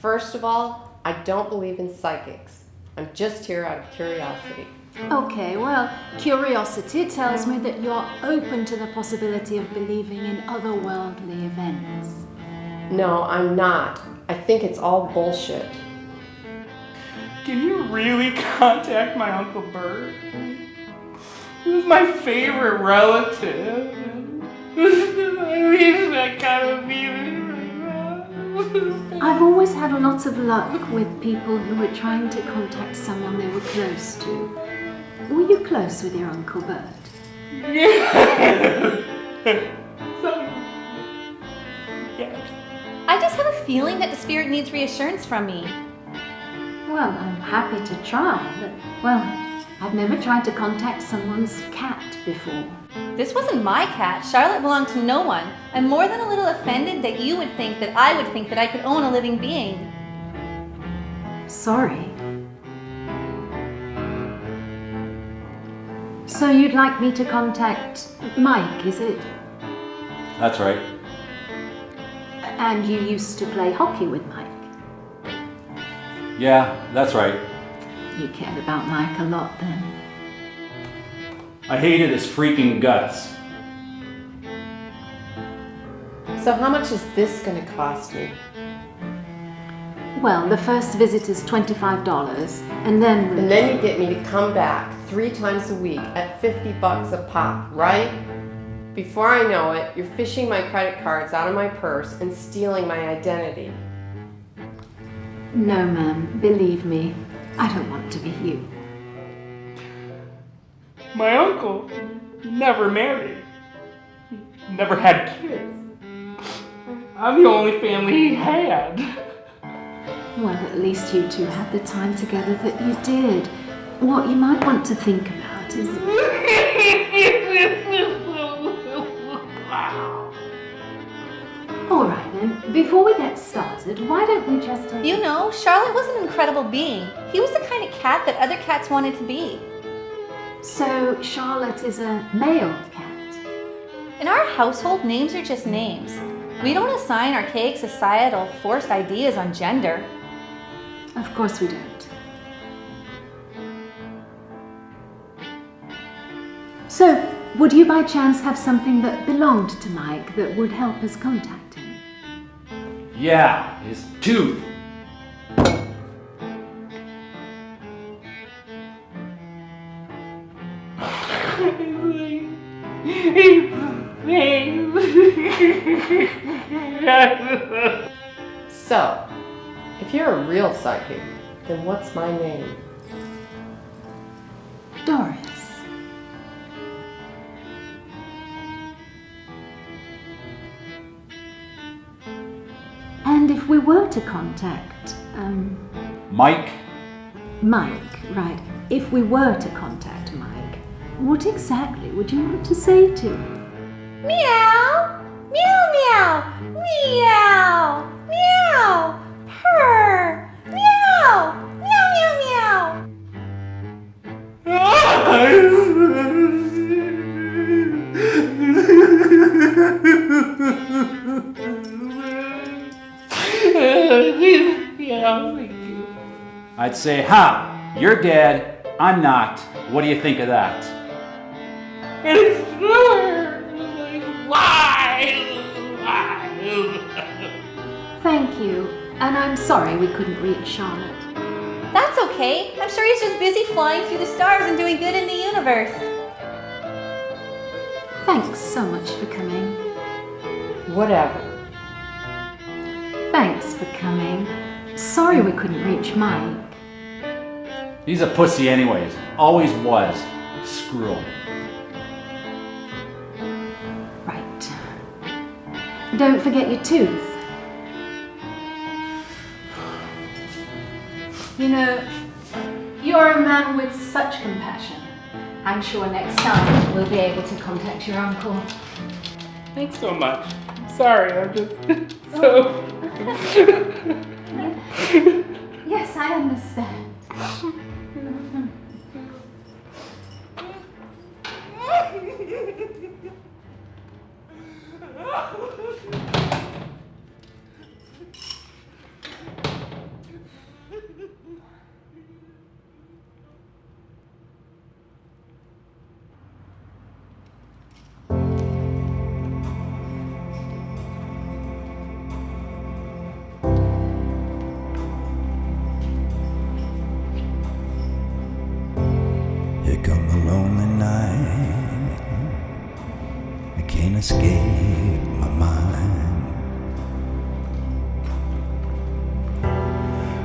First of all, I don't believe in psychics. I'm just here out of curiosity. Okay, well, curiosity tells me that you're open to the possibility of believing in otherworldly events. No, I'm not. I think it's all bullshit. Can you really contact my Uncle Bert? He was my favorite relative. I wish I could be there. I've always had a lot of luck with people who were trying to contact someone they were close to. Were you close with your Uncle Bert? Yeah. I just have a feeling that the spirit needs reassurance from me. Well, I'm happy to try, but, well, I've never tried to contact someone's cat before. This wasn't my cat. Charlotte belonged to no one. I'm more than a little offended that you would think that I would think that I could own a living being. Sorry. So you'd like me to contact Mike, is it? That's right. And you used to play hockey with Mike? Yeah, that's right. You cared about Mike a lot then. I hated his freaking guts. So how much is this going to cost me? Well, the first visit is $25, and then... And then you get me to come back 3 times a week at $50 a pop, right? Before I know it, you're fishing my credit cards out of my purse and stealing my identity. No, ma'am. Believe me, I don't want to be you. My uncle never married. He never had kids. I'm the only family he had. Well, at least you two had the time together that you did. What you might want to think about is... All right then, before we get started, why don't we just... You know, Charlotte was an incredible being. He was the kind of cat that other cats wanted to be. So, Charlotte is a male cat? In our household, names are just names. We don't assign archaic societal forced ideas on gender. Of course we don't. So, would you by chance have something that belonged to Mike that would help us contact him? Yeah, his tooth. So, if you're a real psychic, then what's my name? Doris. And if we were to contact, Mike. Mike, right. If we were to contact Mike, what exactly would you want to say to him? Meow! Meow meow! Meow! Meow! Purr! Meow! Meow meow I'd say, ha, you're dead, I'm not. What do you think of that? Thank you, and I'm sorry we couldn't reach Charlotte. That's okay. I'm sure he's just busy flying through the stars and doing good in the universe. Thanks so much for coming. Whatever. Thanks for coming. Sorry we couldn't reach Mike. He's a pussy anyways. Always was. Screw him. Right. Don't forget your tooth. You know, you're a man with such compassion. I'm sure next time we'll be able to contact your uncle. Thanks so much. Sorry, I'm just so... Yes, I understand. escape my mind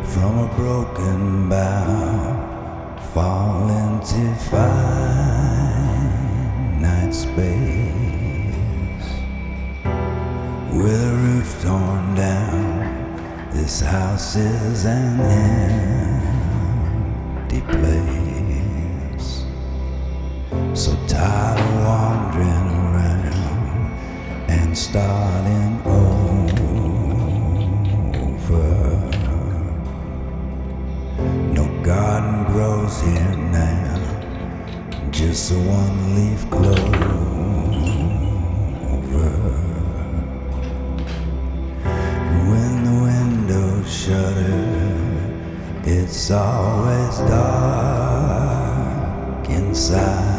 from a broken bough, fall into finite space. With a roof torn down, this house is an empty place. So tired of wandering around and starting over. No garden grows here now, just a one-leaf clover. And when the windows shutter, it's always dark inside.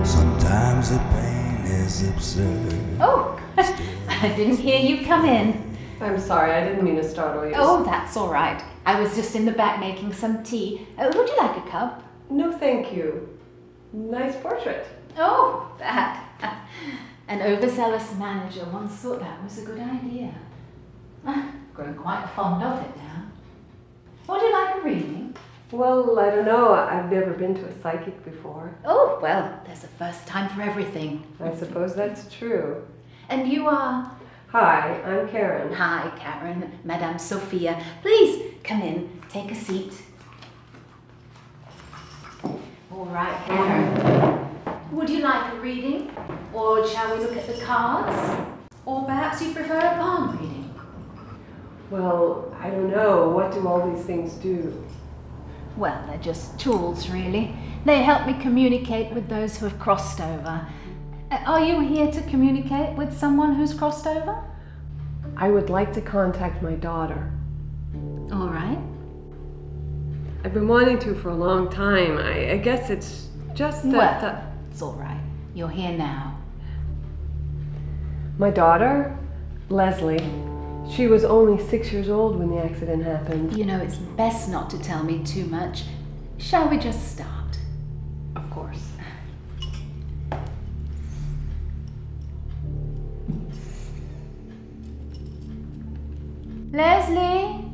Sometimes the pain is absurd. Oh, I didn't hear you come in. I'm sorry, I didn't mean to startle you. Oh, that's all right. I was just in the back making some tea. Would you like a cup? No, thank you. Nice portrait. Oh, that. An overzealous manager once thought that was a good idea. Grown quite fond of it now. Would you like a reading? Well, I don't know. I've never been to a psychic before. Oh, well, there's a first time for everything. I suppose that's true. And you are? Hi, I'm Karen. Hi, Karen, Madame Sophia. Please come in, take a seat. All right, Karen. Would you like a reading? Or shall we look at the cards? Or perhaps you prefer a palm reading? Well, I don't know. What do all these things do? Well, they're just tools, really. They help me communicate with those who have crossed over. Are you here to communicate with someone who's crossed over? I would like to contact my daughter. All right. I've been wanting to for a long time. I guess it's just that... Well, it's all right. You're here now. My daughter, Leslie, she was only 6 years old when the accident happened. You know, it's best not to tell me too much. Shall we just start? Of course. Leslie?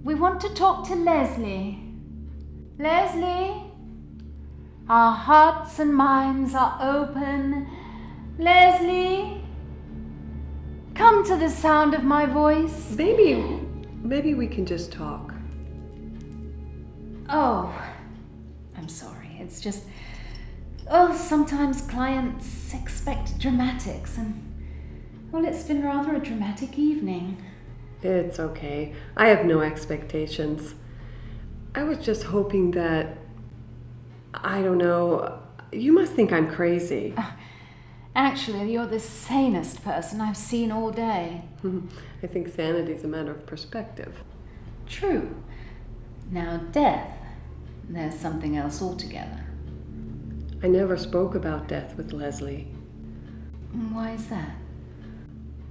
We want to talk to Leslie. Leslie? Our hearts and minds are open. Leslie? Come to the sound of my voice. Maybe we can just talk. Oh, I'm sorry. It's just, sometimes clients expect dramatics and, well, it's been rather a dramatic evening. It's okay. I have no expectations. I was just hoping that, I don't know, you must think I'm crazy. Actually, you're the sanest person I've seen all day. I think sanity's a matter of perspective. True. Now, death, there's something else altogether. I never spoke about death with Leslie. Why is that?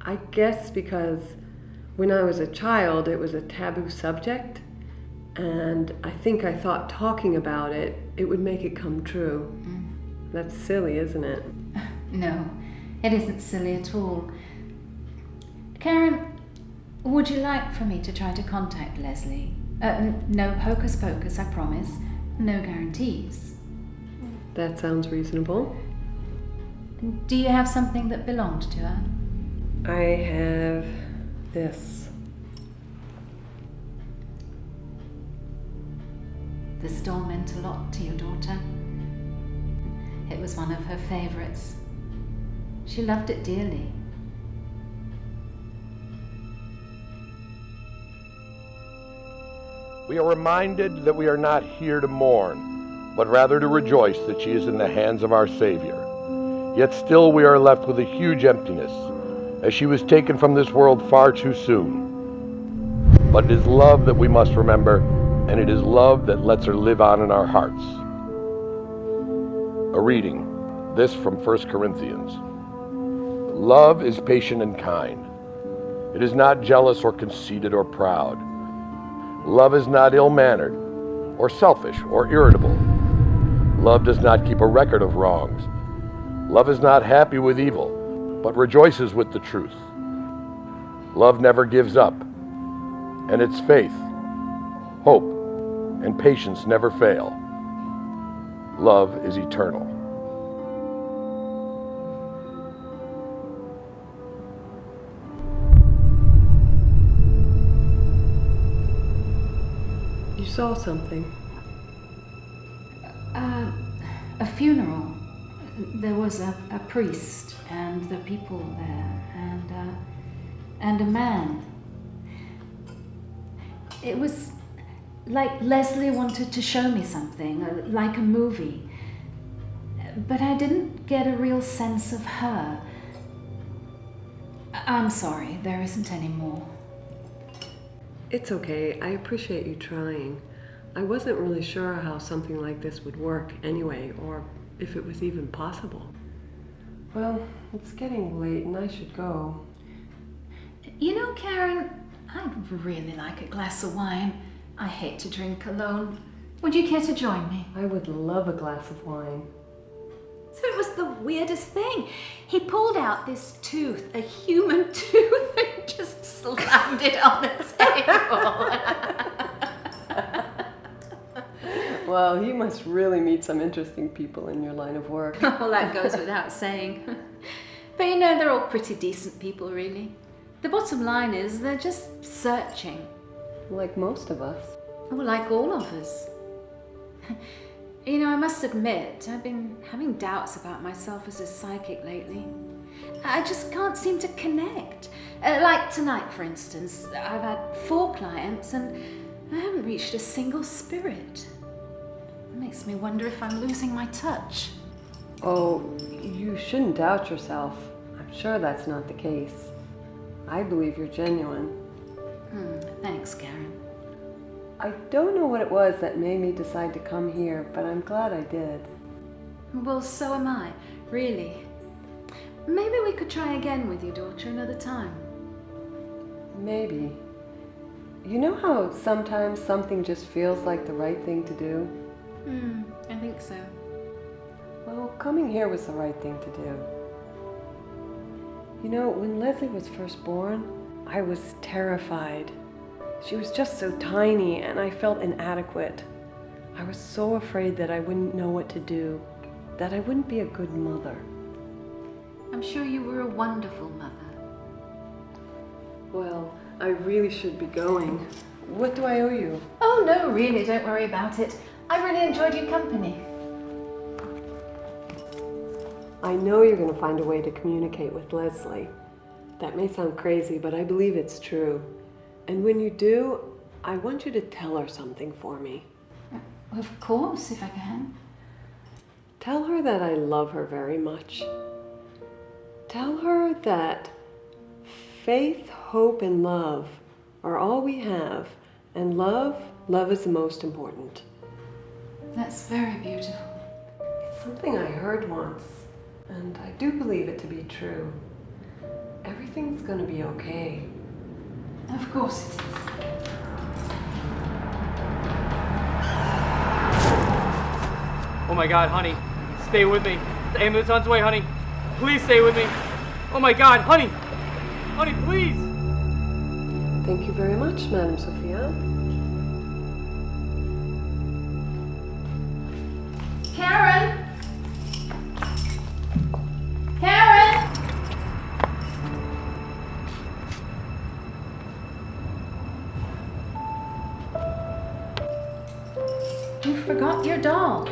I guess because when I was a child, it was a taboo subject, and I think I thought talking about it would make it come true. That's silly, isn't it? No, it isn't silly at all. Karen, would you like for me to try to contact Leslie? No hocus pocus, I promise. No guarantees. That sounds reasonable. Do you have something that belonged to her? I have this. This doll meant a lot to your daughter. It was one of her favorites. She loved it dearly. We are reminded that we are not here to mourn, but rather to rejoice that she is in the hands of our Savior. Yet still we are left with a huge emptiness, as she was taken from this world far too soon. But it is love that we must remember, and it is love that lets her live on in our hearts. A reading, this from 1 Corinthians. Love is patient and kind. It is not jealous or conceited or proud. Love is not ill-mannered or selfish or irritable. Love does not keep a record of wrongs. Love is not happy with evil, but rejoices with the truth. Love never gives up, and its faith, hope, and patience never fail. Love is eternal. You saw something. A funeral. There was a priest and the people there, and a man. It was like Leslie wanted to show me something, like a movie. But I didn't get a real sense of her. I'm sorry, there isn't any more. It's okay. I appreciate you trying. I wasn't really sure how something like this would work anyway, or if it was even possible. Well, it's getting late and I should go. You know, Karen, I'd really like a glass of wine. I hate to drink alone. Would you care to join me? I would love a glass of wine. So it was the weirdest thing. He pulled out this tooth, a human tooth, and just slammed it on the table. Well, you must really meet some interesting people in your line of work. Well, that goes without saying. But you know, they're all pretty decent people, really. The bottom line is they're just searching. Like most of us. Well, like all of us. You know, I must admit, I've been having doubts about myself as a psychic lately. I just can't seem to connect. Like tonight, for instance, I've had 4 clients and I haven't reached a single spirit. It makes me wonder if I'm losing my touch. Oh, you shouldn't doubt yourself. I'm sure that's not the case. I believe you're genuine. Thanks, Karen. I don't know what it was that made me decide to come here, but I'm glad I did. Well, so am I, really. Maybe we could try again with your daughter another time. Maybe. You know how sometimes something just feels like the right thing to do? I think so. Well, coming here was the right thing to do. You know, when Leslie was first born, I was terrified. She was just so tiny and I felt inadequate. I was so afraid that I wouldn't know what to do, that I wouldn't be a good mother. I'm sure you were a wonderful mother. Well, I really should be going. What do I owe you? Oh, no, really, don't worry about it. I really enjoyed your company. I know you're going to find a way to communicate with Leslie. That may sound crazy, but I believe it's true. And when you do, I want you to tell her something for me. Of course, if I can. Tell her that I love her very much. Tell her that faith, hope, and love are all we have, and love is the most important. That's very beautiful. It's something I heard once, and I do believe it to be true. Everything's gonna be okay. Of course it is. Oh my God, honey, stay with me. The ambulance on its way, honey. Please stay with me. Oh my God, honey. Honey, please. Thank you very much, Madam Sophia. Karen! Karen! You forgot your doll.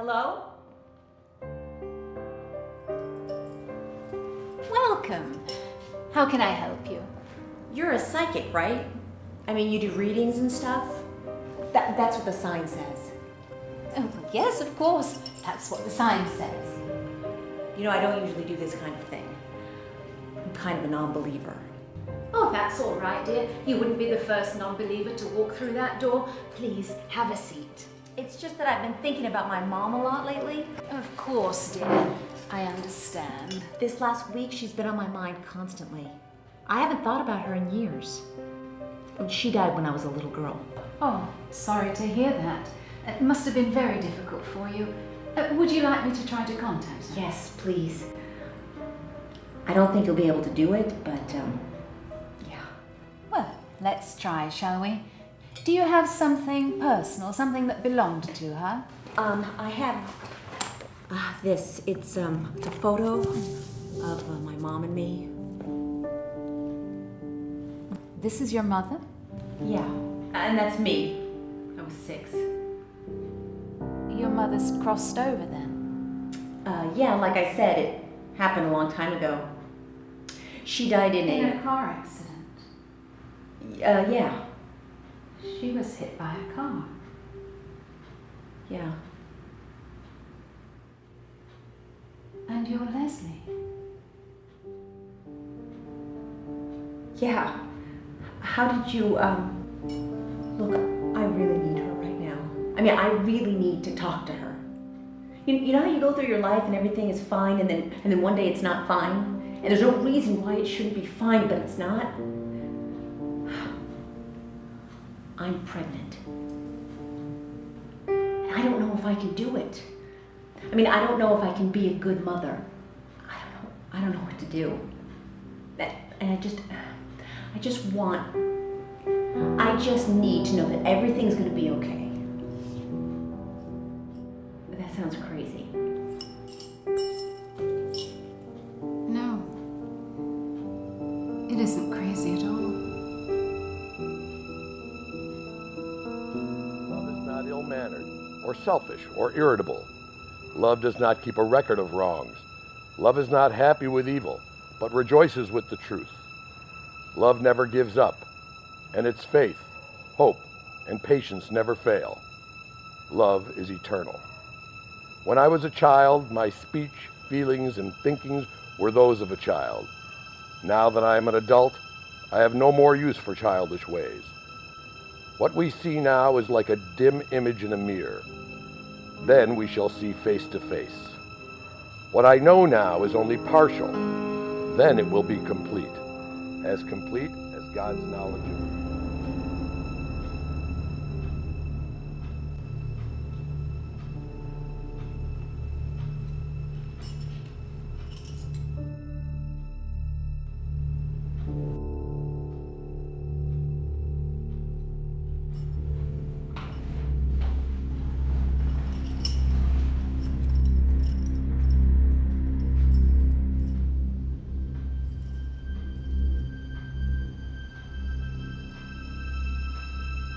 Hello? Welcome. How can I help you? You're a psychic, right? I mean, you do readings and stuff? That's what the sign says. Oh, yes, of course. That's what the sign says. You know, I don't usually do this kind of thing. I'm kind of a non-believer. Oh, that's all right, dear. You wouldn't be the first non-believer to walk through that door. Please, have a seat. It's just that I've been thinking about my mom a lot lately. Of course, dear. I understand. This last week, she's been on my mind constantly. I haven't thought about her in years. She died when I was a little girl. Oh, sorry to hear that. It must have been very difficult for you. Would you like me to try to contact her? Yes, please. I don't think you'll be able to do it, but, yeah. Well, let's try, shall we? Do you have something personal, something that belonged to her? I have this. It's a photo of my mom and me. This is your mother? Yeah, and that's me. I was 6. Your mother's crossed over then? Yeah, like I said, it happened a long time ago. She died in a car accident? Yeah. She was hit by a car. Yeah. And you're Leslie? Yeah. How did you, look, I really need her right now. I mean, I really need to talk to her. You know how you go through your life and everything is fine and then one day it's not fine? And there's no reason why it shouldn't be fine, but it's not? I'm pregnant. And I don't know if I can do it. I mean, I don't know if I can be a good mother. I don't know what to do. And I just need to know that everything's going to be okay. That sounds crazy. No. It isn't crazy at all. Love is not ill-mannered, or selfish, or irritable. Love does not keep a record of wrongs. Love is not happy with evil, but rejoices with the truth. Love never gives up, and its faith, hope, and patience never fail. Love is eternal. When I was a child, my speech, feelings, and thinkings were those of a child. Now that I am an adult, I have no more use for childish ways. What we see now is like a dim image in a mirror. Then we shall see face to face. What I know now is only partial. Then it will be complete as God's knowledge of me.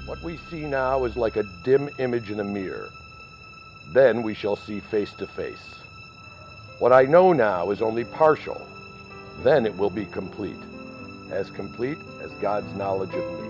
What we see now is like a dim image in a mirror. Then we shall see face to face. What I know now is only partial. Then it will be complete as God's knowledge of me.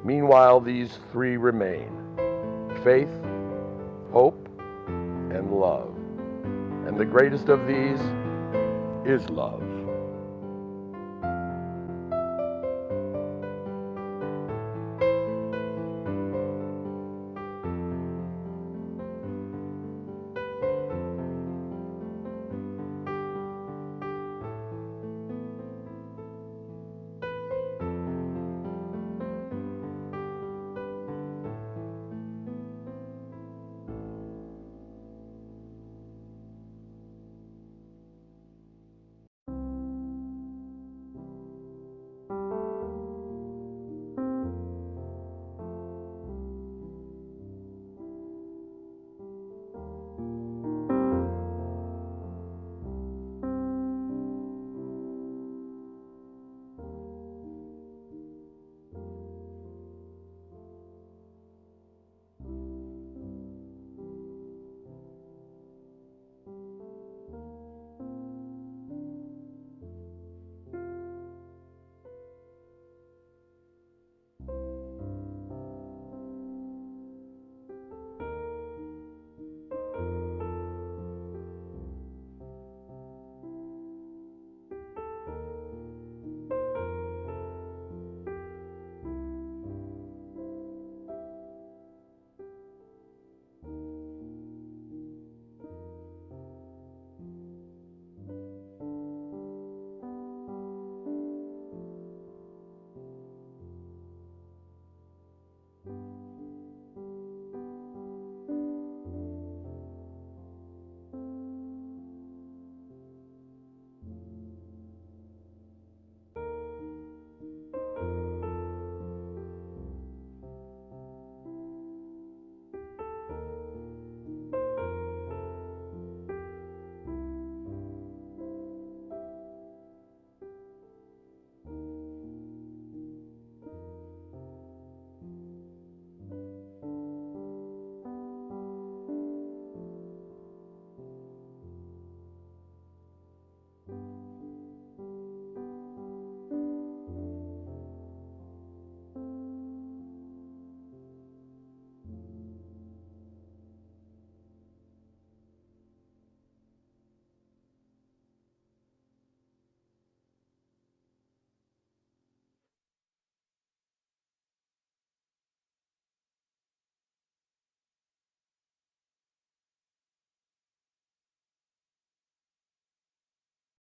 Meanwhile, these 3 remain: faith, hope, and love. And the greatest of these is love.